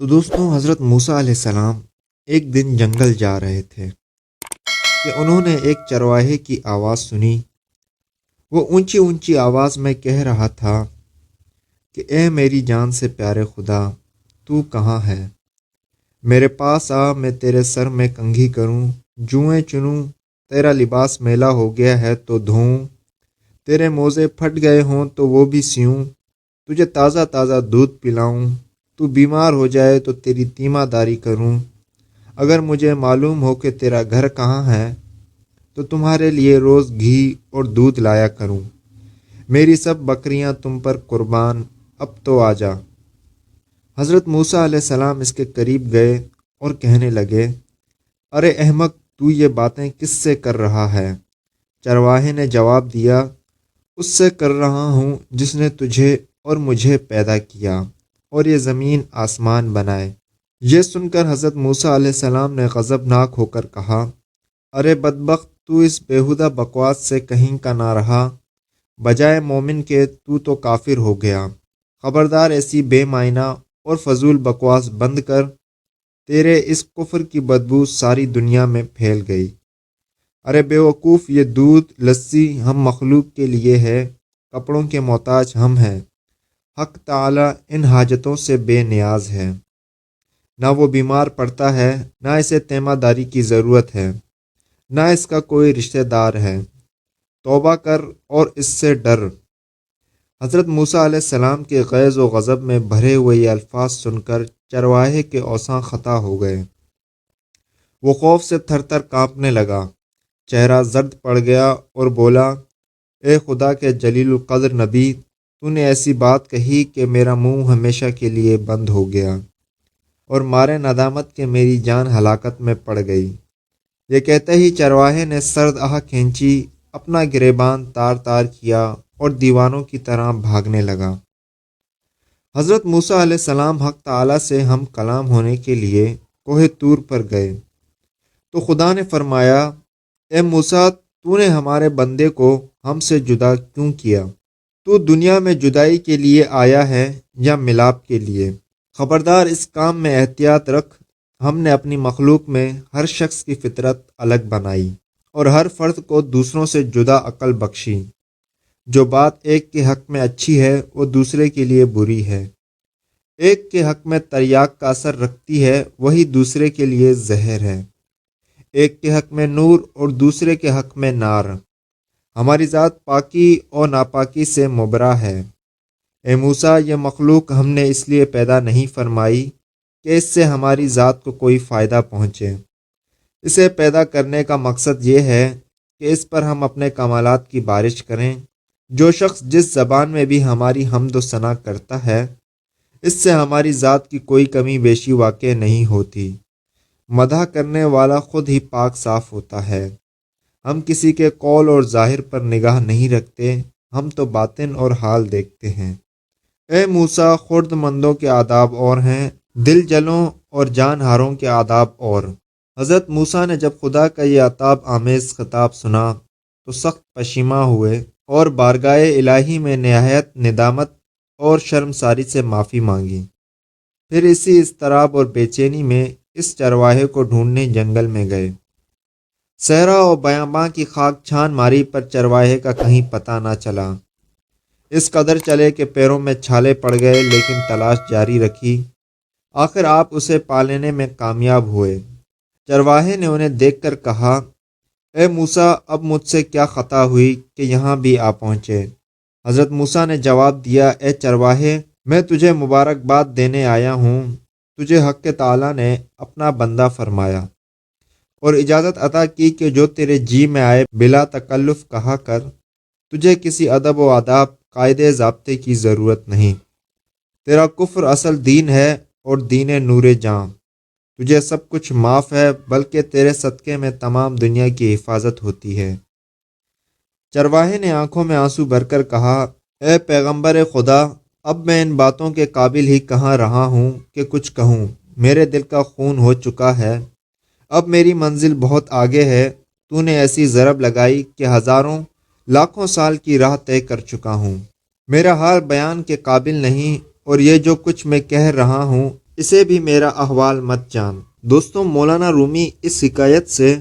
تو دوستوں، حضرت موسیٰ علیہ السلام ایک دن جنگل جا رہے تھے کہ انہوں نے ایک چرواہے کی آواز سنی۔ وہ اونچی اونچی آواز میں کہہ رہا تھا کہ اے میری جان سے پیارے خدا، تو کہاں ہے؟ میرے پاس آ، میں تیرے سر میں کنگھی کروں، جوئیں چنوں، تیرا لباس میلا ہو گیا ہے تو دھوؤں، تیرے موزے پھٹ گئے ہوں تو وہ بھی سیوں، تجھے تازہ تازہ دودھ پلاؤں، تو بیمار ہو جائے تو تیری تیمہ داری کروں، اگر مجھے معلوم ہو کہ تیرا گھر کہاں ہے تو تمہارے لیے روز گھی اور دودھ لایا کروں، میری سب بکریاں تم پر قربان، اب تو آ جا۔ حضرت موسیٰ علیہ السلام اس کے قریب گئے اور کہنے لگے، ارے احمق، تو یہ باتیں کس سے کر رہا ہے؟ چرواہے نے جواب دیا، اس سے کر رہا ہوں جس نے تجھے اور مجھے پیدا کیا اور یہ زمین آسمان بنائے۔ یہ سن کر حضرت موسیٰ علیہ السلام نے غضبناک ہو کر کہا، ارے بدبخت، تو اس بیہودہ بکواس سے کہیں کا نہ رہا، بجائے مومن کے تو کافر ہو گیا۔ خبردار، ایسی بے معنی اور فضول بکواس بند کر، تیرے اس کفر کی بدبو ساری دنیا میں پھیل گئی۔ ارے بے وقوف، یہ دودھ لسی ہم مخلوق کے لیے ہے، کپڑوں کے محتاج ہم ہیں، حق تعالی ان حاجتوں سے بے نیاز ہے، نہ وہ بیمار پڑتا ہے، نہ اسے تیمہ داری کی ضرورت ہے، نہ اس کا کوئی رشتہ دار ہے، توبہ کر اور اس سے ڈر۔ حضرت موسیٰ علیہ السلام کے غیظ و غضب میں بھرے ہوئے یہ الفاظ سن کر چرواہے کے اوساں خطا ہو گئے۔ وہ خوف سے تھر تھر کانپنے لگا، چہرہ زرد پڑ گیا اور بولا، اے خدا کے جلیل القدر نبی، تو نے ایسی بات کہی کہ میرا منہ ہمیشہ کے لیے بند ہو گیا اور مارے ندامت کے میری جان ہلاکت میں پڑ گئی۔ یہ کہتے ہی چرواہے نے سرد آہ کھینچی، اپنا گریبان تار تار کیا اور دیوانوں کی طرح بھاگنے لگا۔ حضرت موسیٰ علیہ السلام حق تعالی سے ہم کلام ہونے کے لیے کوہ طور پر گئے تو خدا نے فرمایا، اے موسیٰ، تو نے ہمارے بندے کو ہم سے جدا کیوں کیا؟ تو دنیا میں جدائی کے لیے آیا ہے یا ملاپ کے لیے؟ خبردار، اس کام میں احتیاط رکھ، ہم نے اپنی مخلوق میں ہر شخص کی فطرت الگ بنائی اور ہر فرد کو دوسروں سے جدا عقل بخشی۔ جو بات ایک کے حق میں اچھی ہے وہ دوسرے کے لیے بری ہے، ایک کے حق میں تریاک کا اثر رکھتی ہے وہی دوسرے کے لیے زہر ہے، ایک کے حق میں نور اور دوسرے کے حق میں نار۔ ہماری ذات پاکی اور ناپاکی سے مبرا ہے۔ اے موسیٰ، یہ مخلوق ہم نے اس لیے پیدا نہیں فرمائی کہ اس سے ہماری ذات کو کوئی فائدہ پہنچے، اسے پیدا کرنے کا مقصد یہ ہے کہ اس پر ہم اپنے کمالات کی بارش کریں۔ جو شخص جس زبان میں بھی ہماری حمد و ثنا کرتا ہے، اس سے ہماری ذات کی کوئی کمی بیشی واقع نہیں ہوتی۔ مدح کرنے والا خود ہی پاک صاف ہوتا ہے۔ ہم کسی کے قول اور ظاہر پر نگاہ نہیں رکھتے، ہم تو باطن اور حال دیکھتے ہیں۔ اے موسیٰ، خرد مندوں کے آداب اور ہیں، دل جلوں اور جان ہاروں کے آداب اور۔ حضرت موسیٰ نے جب خدا کا یہ عتاب آمیز خطاب سنا تو سخت پشیماں ہوئے اور بارگاہ الہی میں نہایت ندامت اور شرمساری سے معافی مانگی۔ پھر اسی اضطراب اور بے چینی میں اس چرواہے کو ڈھونڈنے جنگل میں گئے۔ صحرا اور بیاباں کی خاک چھان ماری پر چرواہے کا کہیں پتہ نہ چلا۔ اس قدر چلے کہ پیروں میں چھالے پڑ گئے، لیکن تلاش جاری رکھی۔ آخر آپ اسے پا لینے میں کامیاب ہوئے۔ چرواہے نے انہیں دیکھ کر کہا، اے موسیٰ، اب مجھ سے کیا خطا ہوئی کہ یہاں بھی آ پہنچے؟ حضرت موسیٰ نے جواب دیا، اے چرواہے، میں تجھے مبارکباد دینے آیا ہوں، تجھے حق تعالی نے اپنا بندہ فرمایا اور اجازت عطا کی کہ جو تیرے جی میں آئے بلا تکلف کہا کر، تجھے کسی ادب و آداب، قاعدے ضابطے کی ضرورت نہیں۔ تیرا کفر اصل دین ہے اور دین نور جاں، تجھے سب کچھ معاف ہے، بلکہ تیرے صدقے میں تمام دنیا کی حفاظت ہوتی ہے۔ چرواہے نے آنکھوں میں آنسو بھر کر کہا، اے پیغمبر خدا، اب میں ان باتوں کے قابل ہی کہاں رہا ہوں کہ کچھ کہوں، میرے دل کا خون ہو چکا ہے، اب میری منزل بہت آگے ہے، تو نے ایسی ضرب لگائی کہ ہزاروں لاکھوں سال کی راہ طے کر چکا ہوں، میرا حال بیان کے قابل نہیں، اور یہ جو کچھ میں کہہ رہا ہوں اسے بھی میرا احوال مت جان۔ دوستوں، مولانا رومی اس حکایت سے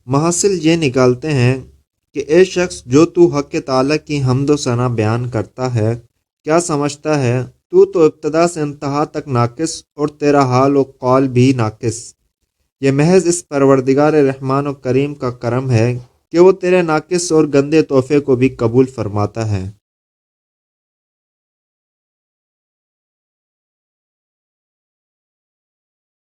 محصل یہ نکالتے ہیں کہ اے شخص جو تو حق تعالیٰ کی حمد و ثنا بیان کرتا ہے، کیا سمجھتا ہے تو ابتدا سے انتہا تک ناقص اور تیرا حال و قول بھی ناقص۔ یہ محض اس پروردگار رحمان و کریم کا کرم ہے کہ وہ تیرے ناقص اور گندے تحفے کو بھی قبول فرماتا ہے۔